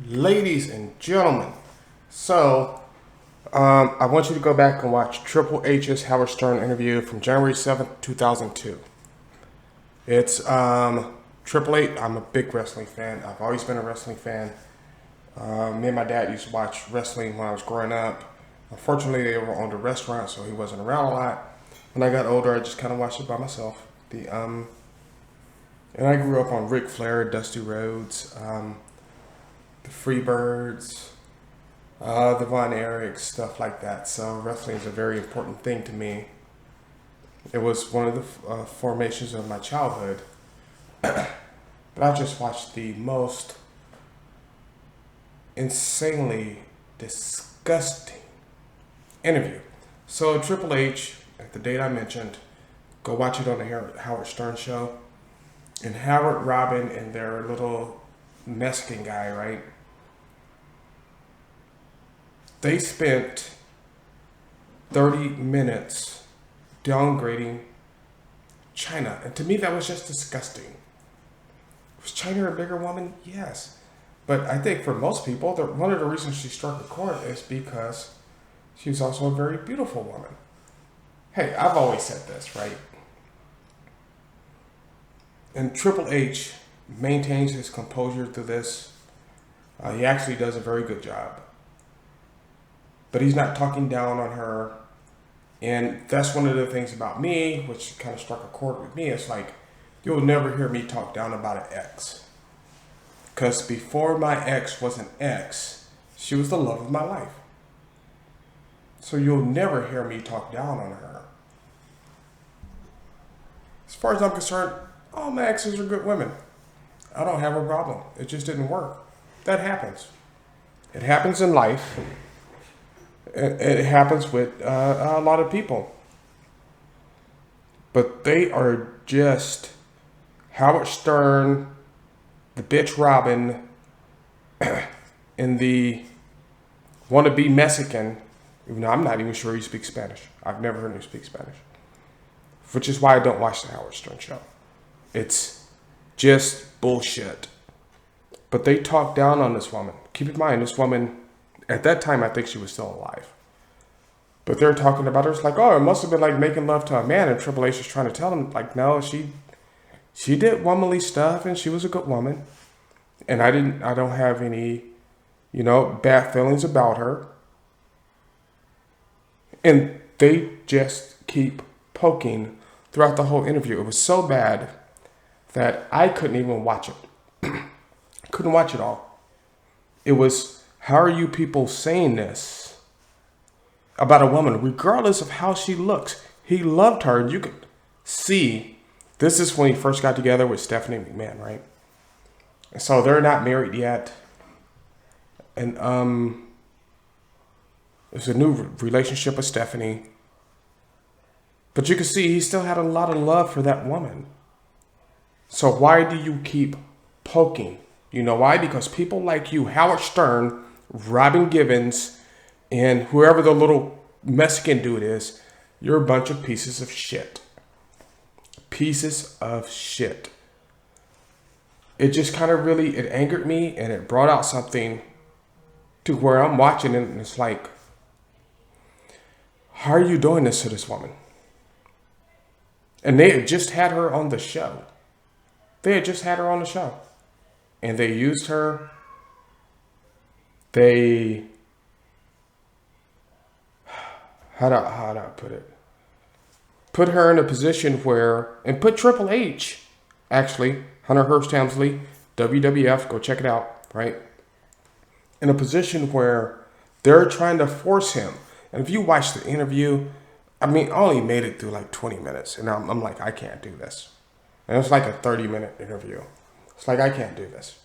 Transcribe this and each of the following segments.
Ladies and gentlemen, I want you to go back and watch Triple H's Howard Stern interview from January 7th, 2002. It's Triple H. I'm a big wrestling fan. I've always been a wrestling fan. Me and my dad used to watch wrestling when I was growing up. Unfortunately, they were on the restaurant, so he wasn't around a lot. When I got older, I just kind of watched it by myself. And I grew up on Ric Flair, Dusty Rhodes, the Freebirds, the Von Erichs, stuff like that. So wrestling is a very important thing to me. It was one of the formations of my childhood. But I just watched the most insanely disgusting interview. So Triple H, at the date I mentioned, go watch it on the Howard Stern show. And Howard, Robin, and their little Mexican guy, right? They spent 30 minutes downgrading Chyna. And to me, that was just disgusting. Was Chyna a bigger woman? Yes. But I think for most people, one of the reasons she struck a chord is because she was also a very beautiful woman. Hey, I've always said this, right? And Triple H maintains his composure through this. He actually does a very good job. But he's not talking down on her. And that's one of the things about me, which kind of struck a chord with me. It's like, you'll never hear me talk down about an ex. Because before my ex was an ex, she was the love of my life. So you'll never hear me talk down on her. As far as I'm concerned, all my exes are good women. I don't have a problem. It just didn't work. That happens. It happens in life. It happens with a lot of people. But they are just Howard Stern, the bitch Robin, and the wannabe Mexican. Even though I'm not even sure he speaks Spanish. I've never heard him speak Spanish. Which is why I don't watch the Howard Stern show. It's just bullshit. But they talk down on this woman. Keep in mind, this woman, at that time, I think she was still alive. But they're talking about her. It's like, oh, it must have been like making love to a man. And Triple H is trying to tell them, like, no, she did womanly stuff and she was a good woman. And I don't have any, bad feelings about her. And they just keep poking throughout the whole interview. It was so bad that I couldn't even watch it. Couldn't watch it all. It was, how are you people saying this about a woman, regardless of how she looks? He loved her, and you could see, this is when he first got together with Stephanie McMahon, right? And so they're not married yet. And it's a new relationship with Stephanie. But you can see he still had a lot of love for that woman. So why do you keep poking? You know why? Because people like you, Howard Stern, Robin Givens, and whoever the little Mexican dude is, you're a bunch of pieces of shit. Pieces of shit. It just kind of really, it angered me, and it brought out something to where I'm watching it, and it's like, how are you doing this to this woman? And they had just had her on the show. And they used her. How do I put it? Put her in a position where, and put Triple H, actually, Hunter Hearst Helmsley, WWF, go check it out, right? In a position where they're trying to force him. And if you watch the interview, I only made it through like 20 minutes. And I'm like, I can't do this. And it was like a 30-minute interview. It's like, I can't do this.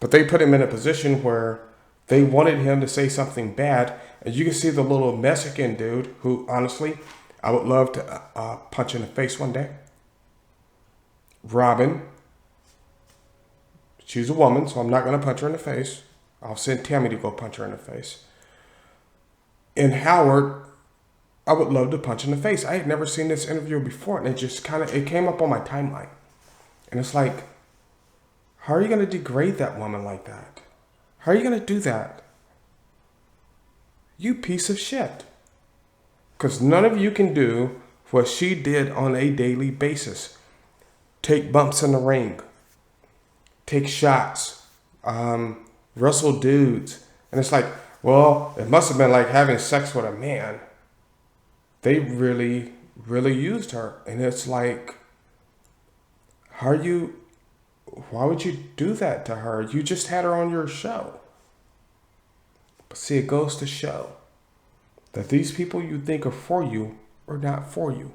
But they put him in a position where they wanted him to say something bad. And you can see the little Mexican dude who, honestly, I would love to punch in the face one day. Robin. She's a woman, so I'm not going to punch her in the face. I'll send Tammy to go punch her in the face. And Howard, I would love to punch in the face. I had never seen this interview before, and it came up on my timeline. And it's like, how are you going to degrade that woman like that? How are you going to do that? You piece of shit. Because none of you can do what she did on a daily basis. Take bumps in the ring. Take shots. Wrestle dudes. And it's like, well, it must have been like having sex with a man. They really, really used her. And it's like, why would you do that to her? You just had her on your show. But see, it goes to show that these people you think are for you are not for you.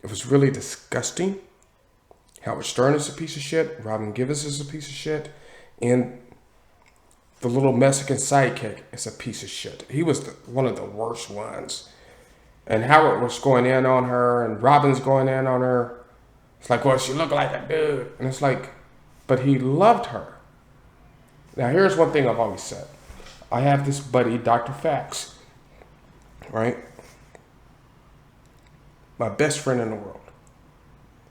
It was really disgusting. Howard Stern is a piece of shit. Robin Givens is a piece of shit. And the little Mexican sidekick is a piece of shit. He was one of the worst ones. And Howard was going in on her, and Robin's going in on her. It's like, well, she looked like a dude. And it's like, but he loved her. Now, here's one thing I've always said. I have this buddy, Dr. Fax, right? My best friend in the world.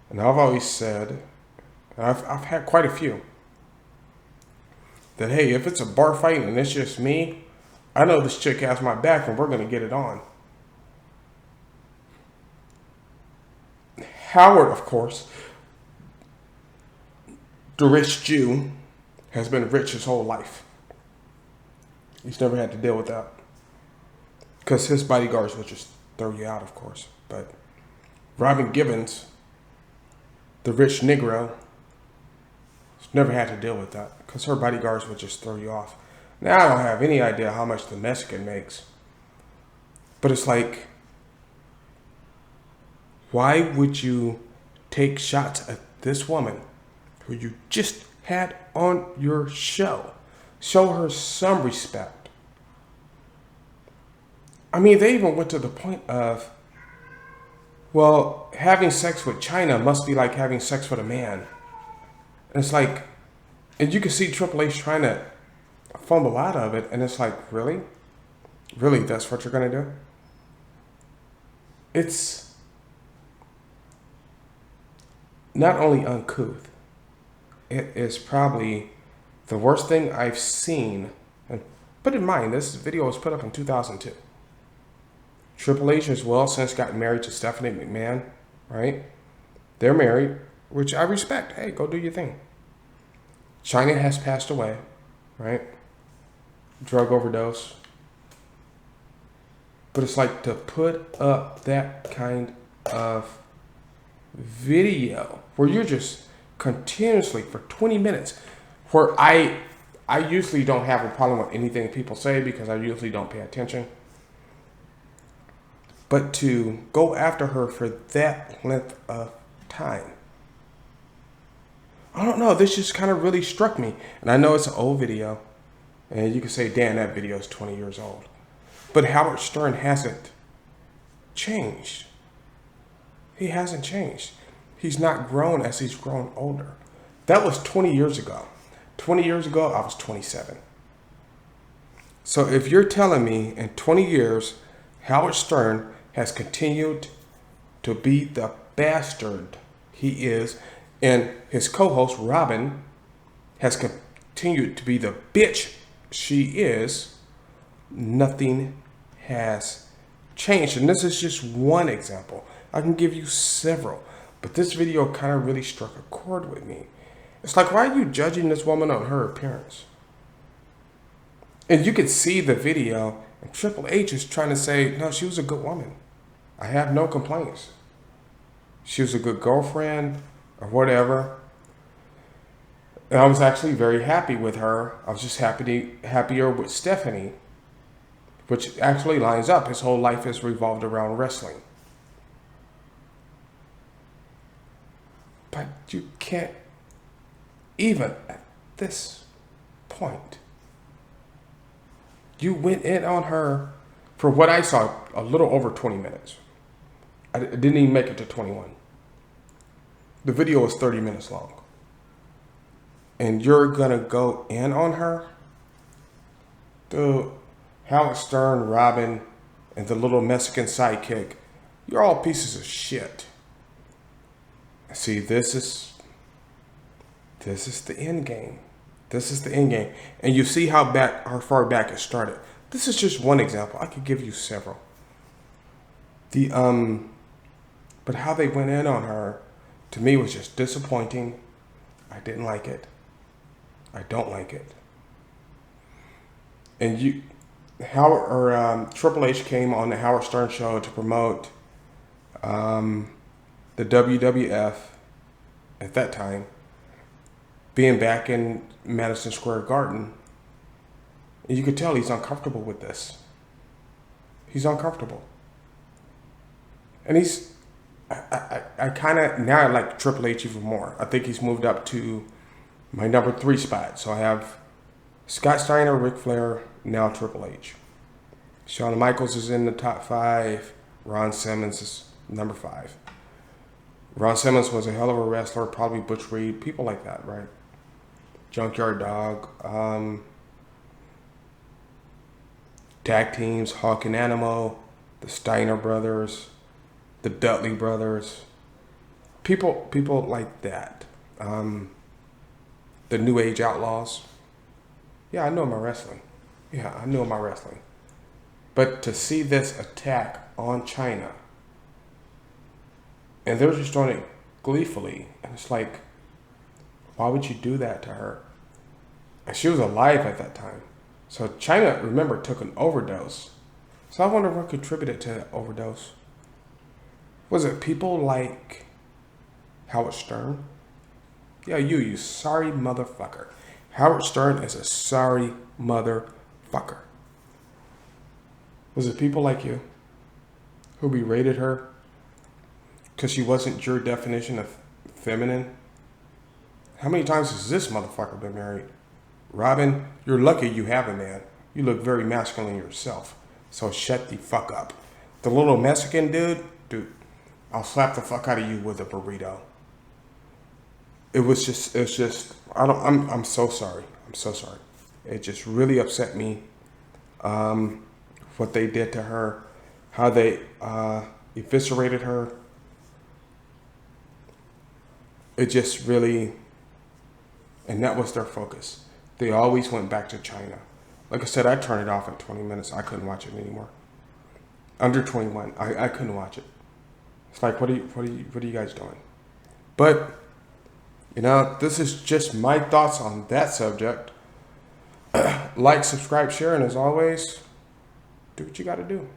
And I've always said, and I've had quite a few, that, hey, if it's a bar fight and it's just me, I know this chick has my back and we're going to get it on. Howard, of course, the rich Jew, has been rich his whole life. He's never had to deal with that. Because his bodyguards would just throw you out, of course. But Robin Givens, the rich Negro, has never had to deal with that. Because her bodyguards would just throw you off. Now, I don't have any idea how much the Mexican makes. But it's like, why would you take shots at this woman who you just had on your show? Show her some respect. I mean, they even went to the point of, well, having sex with Chyna must be like having sex with a man. And it's like, and you can see Triple H trying to fumble out of it, and it's like, really? Really, that's what you're going to do? It's not only uncouth, it is probably the worst thing I've seen. And put in mind, this video was put up in 2002. Triple H as well since got married to Stephanie McMahon, right? They're married, which I respect. Hey, go do your thing. Chyna has passed away, right? Drug overdose. But it's like to put up that kind of video where you're just continuously for 20 minutes, where I usually don't have a problem with anything people say because I usually don't pay attention. But to go after her for that length of time, I don't know, this just kind of really struck me. And I know it's an old video, and you can say, damn, that video is 20 years old. But Howard Stern hasn't changed. He hasn't changed. He's not grown as he's grown older. That was 20 years ago. 20 years ago, I was 27. So if you're telling me in 20 years, Howard Stern has continued to be the bastard he is, and his co-host, Robin, has continued to be the bitch she is, nothing has changed. And this is just one example. I can give you several, but this video kind of really struck a chord with me. It's like, why are you judging this woman on her appearance? And you can see the video, and Triple H is trying to say, no, she was a good woman. I have no complaints. She was a good girlfriend or whatever. And I was actually very happy with her. I was just happier with Stephanie, which actually lines up. His whole life is revolved around wrestling. But you can't, even at this point, you went in on her for what I saw, a little over 20 minutes. I didn't even make it to 21. The video was 30 minutes long. And you're going to go in on her? Dude, Howard Stern, Robin, and the little Mexican sidekick, you're all pieces of shit. See, this is the end game. This is the end game. And you see how far back it started. This is just one example. I could give you several. But how they went in on her, to me, was just disappointing. I didn't like it. I don't like it. And Triple H came on the Howard Stern show to promote the WWF at that time, being back in Madison Square Garden. And you could tell he's uncomfortable with this. He's uncomfortable. And I kind of, now I like Triple H even more. I think he's moved up to my number 3 spot. So I have Scott Steiner, Ric Flair, now Triple H. Shawn Michaels is in the top 5. Ron Simmons is number 5. Ron Simmons was a hell of a wrestler, probably Butch Reed, people like that, right? Junkyard Dog. Tag teams, Hawk and Animal, the Steiner brothers, the Dudley brothers. People like that. The New Age Outlaws. Yeah, I know my wrestling. But to see this attack on Chyna, and they're just doing it gleefully, and it's like, why would you do that to her? And she was alive at that time. So Chyna, remember, took an overdose. So I wonder what contributed to that overdose. Was it people like Howard Stern? Yeah, you sorry motherfucker. Howard Stern is a sorry motherfucker. Was it people like you who berated her because she wasn't your definition of feminine? How many times has this motherfucker been married? Robin, you're lucky you have a man. You look very masculine yourself. So shut the fuck up. The little Mexican dude, I'll slap the fuck out of you with a burrito. It's just, I'm so sorry. I'm so sorry. It just really upset me, what they did to her, how they eviscerated her. It just really, and that was their focus. They always went back to Chyna. Like I said, I turned it off at 20 minutes. I couldn't watch it anymore. Under 21, I couldn't watch it. It's like, what are you guys doing? But, this is just my thoughts on that subject. Like, subscribe, share, and as always, do what you got to do.